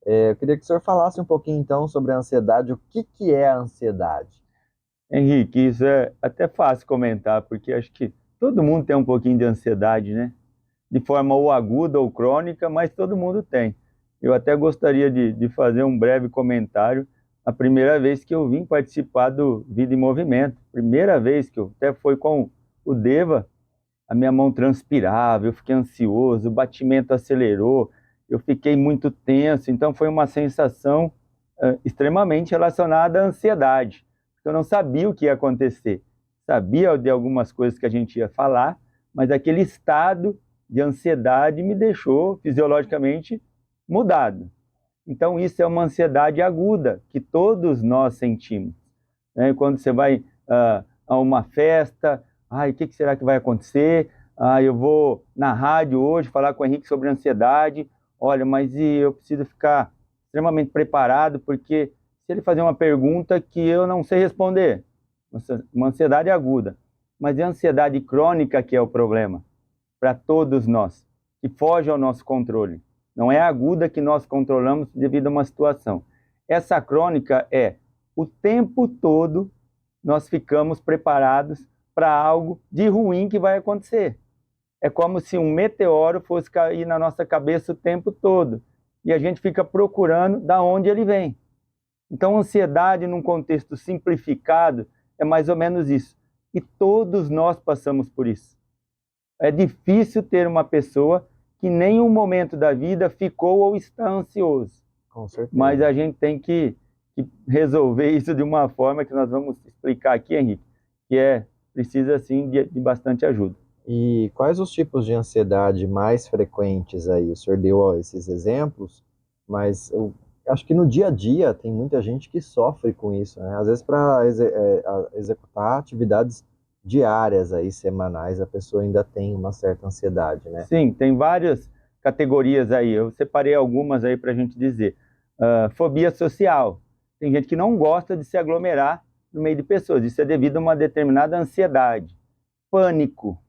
Eu queria que o senhor falasse um pouquinho, então, sobre a ansiedade. O que que é a ansiedade? Henrique, isso é até fácil comentar, porque acho que todo mundo tem um pouquinho de ansiedade, né? De forma ou aguda ou crônica, mas todo mundo tem. Eu até gostaria de fazer um breve comentário. A primeira vez que eu vim participar do Vida em Movimento, primeira vez que eu até foi com o Deva, a minha mão transpirava, eu fiquei ansioso, o batimento acelerou, eu fiquei muito tenso, então foi uma sensação extremamente relacionada à ansiedade. Eu não sabia o que ia acontecer, sabia de algumas coisas que a gente ia falar, mas aquele estado de ansiedade me deixou fisiologicamente mudado. Então isso é uma ansiedade aguda que todos nós sentimos, né? Quando você vai a uma festa, ai, o que será que vai acontecer? Ah, eu vou na rádio hoje falar com o Henrique sobre ansiedade. Olha, mas eu preciso ficar extremamente preparado, porque se ele fazer uma pergunta que eu não sei responder, uma ansiedade aguda, mas é a ansiedade crônica que é o problema para todos nós, que foge ao nosso controle. Não é a aguda que nós controlamos devido a uma situação. Essa crônica é o tempo todo nós ficamos preparados para algo de ruim que vai acontecer. É como se um meteoro fosse cair na nossa cabeça o tempo todo. E a gente fica procurando da onde ele vem. Então, ansiedade, num contexto simplificado, é mais ou menos isso. E todos nós passamos por isso. É difícil ter uma pessoa que em nenhum momento da vida ficou ou está ansioso. Com Mas certeza. a gente tem que resolver isso de uma forma que nós vamos explicar aqui, Henrique, que precisa, sim, de bastante ajuda. E quais os tipos de ansiedade mais frequentes aí? O senhor deu ó, esses exemplos, mas eu acho que no dia a dia tem muita gente que sofre com isso, né? Às vezes para executar atividades diárias aí, semanais, a pessoa ainda tem uma certa ansiedade, né? Sim, tem várias categorias aí. Eu separei algumas aí para a gente dizer. Fobia social. Tem gente que não gosta de se aglomerar no meio de pessoas. Isso é devido a uma determinada ansiedade. Pânico.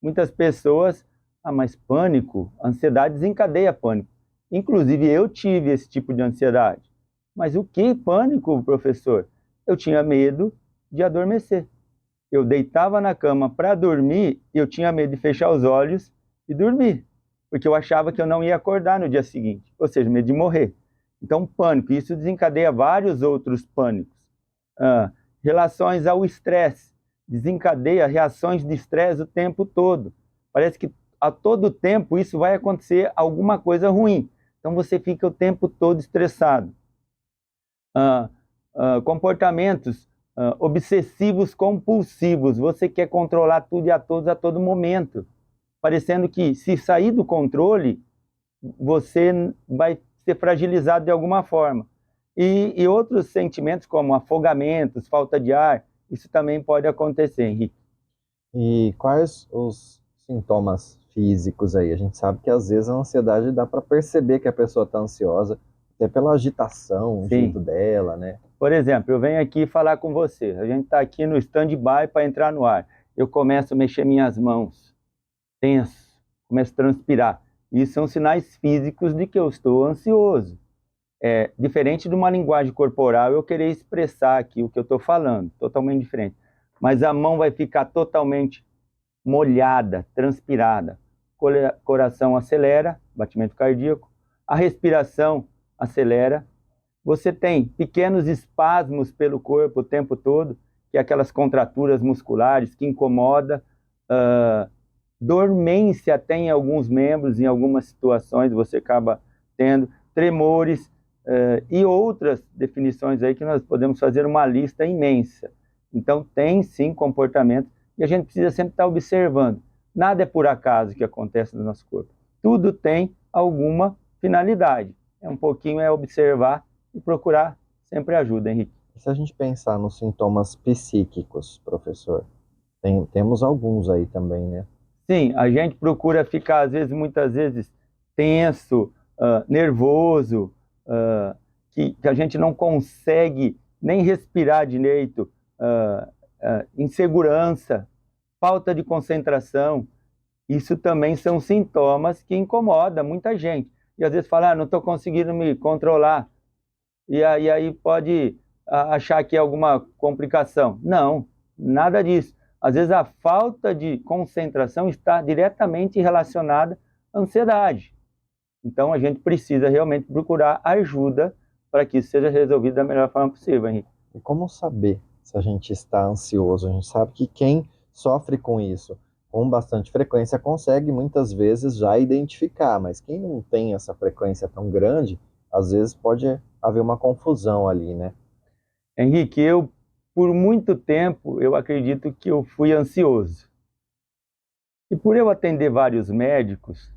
Muitas pessoas, mas pânico, ansiedade desencadeia pânico. Inclusive eu tive esse tipo de ansiedade. Mas o que pânico, professor? Eu tinha medo de adormecer. Eu deitava na cama para dormir e eu tinha medo de fechar os olhos e dormir, porque eu achava que eu não ia acordar no dia seguinte, ou seja, medo de morrer. Então, pânico, isso desencadeia vários outros pânicos. Ah, Relações ao estresse, desencadeia reações de estresse o tempo todo. Parece que a todo tempo isso vai acontecer alguma coisa ruim. Então você fica o tempo todo estressado. Ah, Comportamentos obsessivos compulsivos. Você quer controlar tudo e a todos a todo momento, parecendo que se sair do controle, você vai ser fragilizado de alguma forma. E outros sentimentos como afogamentos, falta de ar, isso também pode acontecer, Henrique. E quais os sintomas físicos aí? A gente sabe que às vezes a ansiedade dá para perceber que a pessoa está ansiosa, até pela agitação, o Sim. jeito dela, né? Por exemplo, eu venho aqui falar com você. A gente está aqui no stand-by para entrar no ar. Eu começo a mexer minhas mãos, tenso, começo a transpirar. Isso são sinais físicos de que eu estou ansioso. Diferente de uma linguagem corporal, eu querer expressar aqui o que eu estou falando, totalmente diferente. Mas a mão vai ficar totalmente molhada, transpirada. Coração acelera, batimento cardíaco. A respiração acelera. Você tem pequenos espasmos pelo corpo o tempo todo, que é aquelas contraturas musculares que incomoda. Uh, Dormência tem em alguns membros, em algumas situações você acaba tendo tremores e outras definições aí que nós podemos fazer uma lista imensa. Então tem sim comportamento e a gente precisa sempre estar observando. Nada é por acaso que acontece no nosso corpo. Tudo tem alguma finalidade. Um pouquinho é observar e procurar sempre ajuda, Henrique. E se a gente pensar nos sintomas psíquicos, professor, temos alguns aí também, né? Sim, a gente procura ficar, às vezes, muitas vezes, tenso, nervoso, que a gente não consegue nem respirar direito, insegurança, falta de concentração. Isso também são sintomas que incomodam muita gente. e às vezes fala, não estou conseguindo me controlar, e aí pode achar que é alguma complicação. Não, nada disso. Às vezes a falta de concentração está diretamente relacionada à ansiedade. Então a gente precisa realmente procurar ajuda para que isso seja resolvido da melhor forma possível, Henrique. E como saber se a gente está ansioso? A gente sabe que quem sofre com isso com bastante frequência consegue muitas vezes já identificar, mas quem não tem essa frequência tão grande, às vezes pode haver uma confusão ali, né? Henrique, por muito tempo, eu acredito que eu fui ansioso. E por eu atender vários médicos,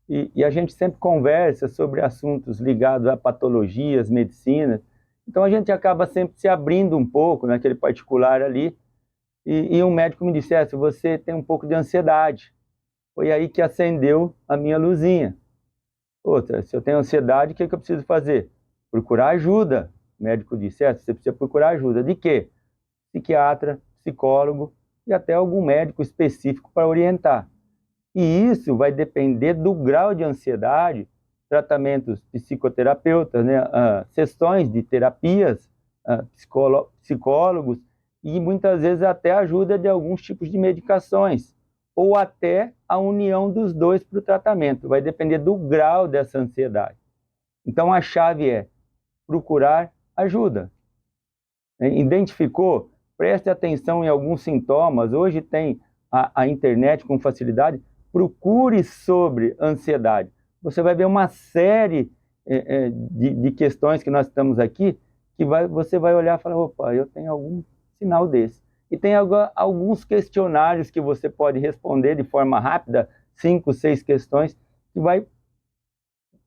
e a gente sempre conversa sobre assuntos ligados a patologias, medicina, então a gente acaba sempre se abrindo um pouco naquele particular ali, e um médico me disse, se você tem um pouco de ansiedade. Foi aí que acendeu a minha luzinha. Outra, se eu tenho ansiedade, o que eu preciso fazer? Procurar ajuda. O médico disse, você precisa procurar ajuda. De quê? Psiquiatra, psicólogo e até algum médico específico para orientar. E isso vai depender do grau de ansiedade, tratamentos psicoterapeutas, né? Sessões de terapias, psicólogos e muitas vezes até a ajuda de alguns tipos de medicações ou até a união dos dois para o tratamento. Vai depender do grau dessa ansiedade. Então a chave é procurar ajuda. Identificou? Preste atenção em alguns sintomas. Hoje tem a internet com facilidade. Procure sobre ansiedade. Você vai ver uma série de questões que nós estamos aqui que você vai olhar e falar, opa, eu tenho algum sinal desse. E tem alguns questionários que você pode responder de forma rápida, 5, 6 questões, que vai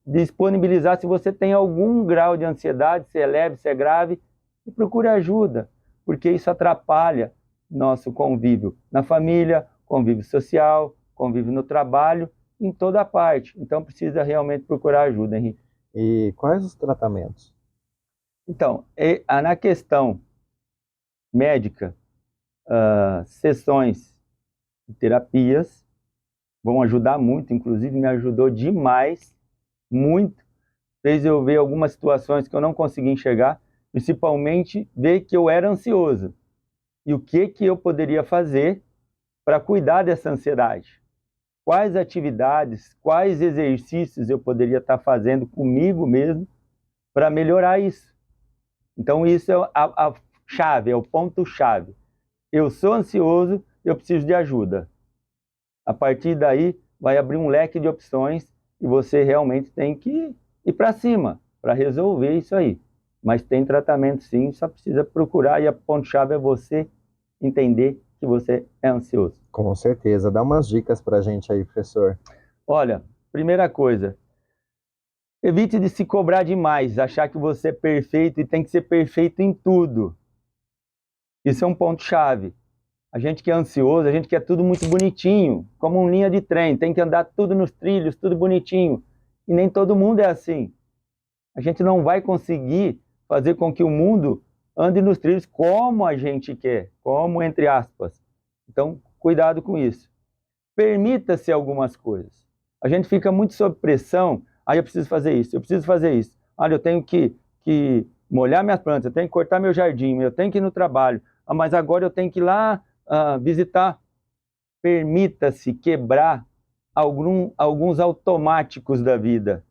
disponibilizar se você tem algum grau de ansiedade, se é leve, se é grave, e procure ajuda, porque isso atrapalha nosso convívio na família, convívio social, convívio no trabalho, em toda parte. Então precisa realmente procurar ajuda, Henrique. E quais os tratamentos? Então, na questão médica, sessões de terapias vão ajudar muito, inclusive me ajudou demais, muito, fez eu ver algumas situações que eu não conseguia enxergar, principalmente ver que eu era ansioso e o que eu poderia fazer para cuidar dessa ansiedade. Quais atividades, quais exercícios eu poderia estar fazendo comigo mesmo para melhorar isso. Então isso é a chave, é o ponto-chave. Eu sou ansioso, eu preciso de ajuda. A partir daí, vai abrir um leque de opções e você realmente tem que ir para cima para resolver isso aí. Mas tem tratamento sim, só precisa procurar e a ponto-chave é você entender que você é ansioso. Com certeza. Dá umas dicas para a gente aí, professor. Olha, primeira coisa, evite de se cobrar demais, achar que você é perfeito e tem que ser perfeito em tudo. Isso é um ponto-chave. A gente que é ansioso, a gente quer tudo muito bonitinho, como uma linha de trem, tem que andar tudo nos trilhos, tudo bonitinho. E nem todo mundo é assim. A gente não vai conseguir fazer com que o mundo ande nos trilhos como a gente quer, como entre aspas. Então, cuidado com isso. Permita-se algumas coisas. A gente fica muito sob pressão, eu preciso fazer isso, eu preciso fazer isso. Olha, eu tenho que molhar minhas plantas, eu tenho que cortar meu jardim, eu tenho que ir no trabalho, mas agora eu tenho que ir lá visitar. Permita-se quebrar alguns automáticos da vida.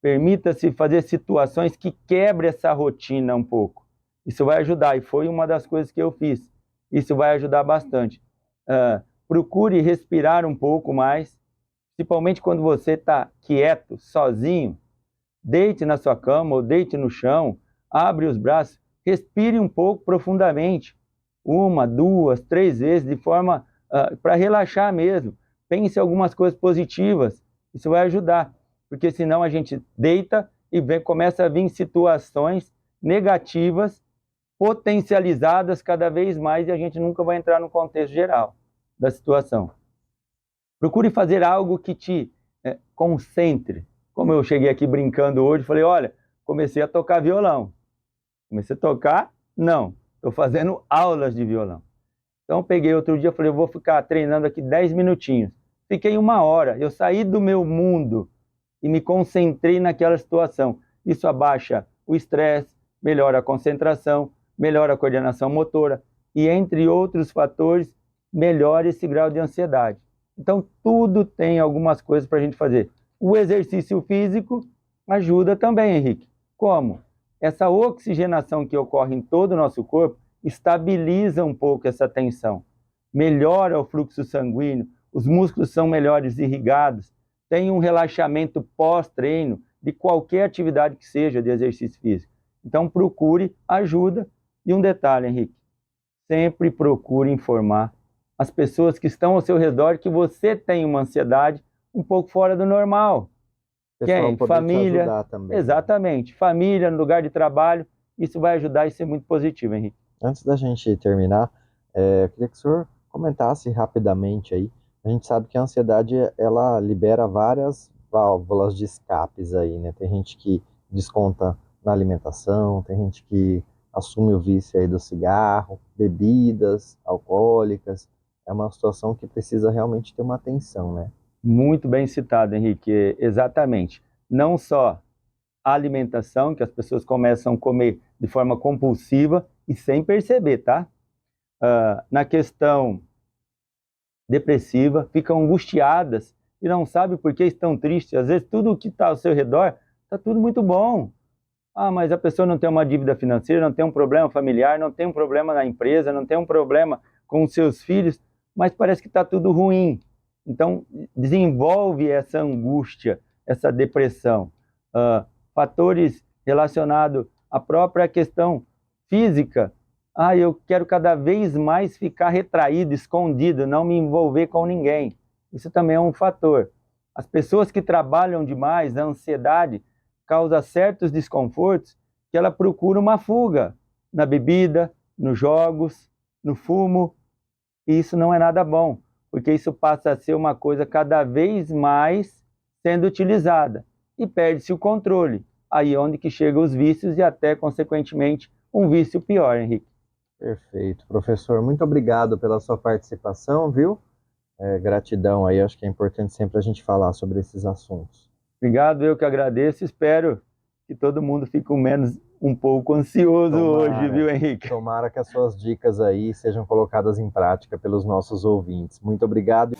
Permita-se fazer situações que quebrem essa rotina um pouco. Isso vai ajudar, e foi uma das coisas que eu fiz. Isso vai ajudar bastante. Procure respirar um pouco mais, principalmente quando você está quieto, sozinho. Deite na sua cama ou deite no chão, abre os braços, respire um pouco profundamente. 1, 2, 3 vezes, de forma para relaxar mesmo. Pense em algumas coisas positivas, isso vai ajudar, porque senão a gente deita e começa a vir situações negativas, potencializadas cada vez mais, e a gente nunca vai entrar no contexto geral da situação. Procure fazer algo que te concentre. Como eu cheguei aqui brincando hoje, falei, olha, comecei a tocar violão. Comecei a tocar? Não, estou fazendo aulas de violão. Então peguei outro dia, falei, eu vou ficar treinando aqui 10 minutinhos. Fiquei 1 hora, eu saí do meu mundo e me concentrei naquela situação. Isso abaixa o estresse, melhora a concentração, melhora a coordenação motora e, entre outros fatores, melhora esse grau de ansiedade. Então, tudo tem algumas coisas para a gente fazer. O exercício físico ajuda também, Henrique. Como? Essa oxigenação que ocorre em todo o nosso corpo estabiliza um pouco essa tensão, melhora o fluxo sanguíneo, os músculos são melhores irrigados, tem um relaxamento pós-treino de qualquer atividade que seja de exercício físico. Então, procure ajuda. E um detalhe, Henrique, sempre procure informar as pessoas que estão ao seu redor que você tem uma ansiedade um pouco fora do normal. Pessoal Quem? poder te Família. ajudar também. Exatamente. Família, no lugar de trabalho. Isso vai ajudar e ser muito positivo, Henrique. Antes da gente terminar, eu queria que o senhor comentasse rapidamente aí. A gente sabe que a ansiedade, ela libera várias válvulas de escapes aí, né? Tem gente que desconta na alimentação, tem gente que assume o vício aí do cigarro, bebidas alcoólicas. É uma situação que precisa realmente ter uma atenção, né? Muito bem citado, Henrique. Exatamente. Não só a alimentação, que as pessoas começam a comer de forma compulsiva e sem perceber, tá? Na questão depressiva, ficam angustiadas e não sabem por que estão tristes. Às vezes tudo o que está ao seu redor está tudo muito bom. Ah, mas a pessoa não tem uma dívida financeira, não tem um problema familiar, não tem um problema na empresa, não tem um problema com os seus filhos, mas parece que está tudo ruim. Então, desenvolve essa angústia, essa depressão. Fatores relacionados à própria questão física. Ah, eu quero cada vez mais ficar retraído, escondido, não me envolver com ninguém. Isso também é um fator. As pessoas que trabalham demais, a ansiedade causa certos desconfortos que ela procura uma fuga na bebida, nos jogos, no fumo. E isso não é nada bom, porque isso passa a ser uma coisa cada vez mais sendo utilizada e perde-se o controle. Aí é onde que chegam os vícios e até, consequentemente, um vício pior, Henrique. Perfeito. Professor, muito obrigado pela sua participação, viu? Gratidão aí, acho que é importante sempre a gente falar sobre esses assuntos. Obrigado, eu que agradeço. Espero que todo mundo fique menos um pouco ansioso hoje, viu, Henrique? Tomara que as suas dicas aí sejam colocadas em prática pelos nossos ouvintes. Muito obrigado.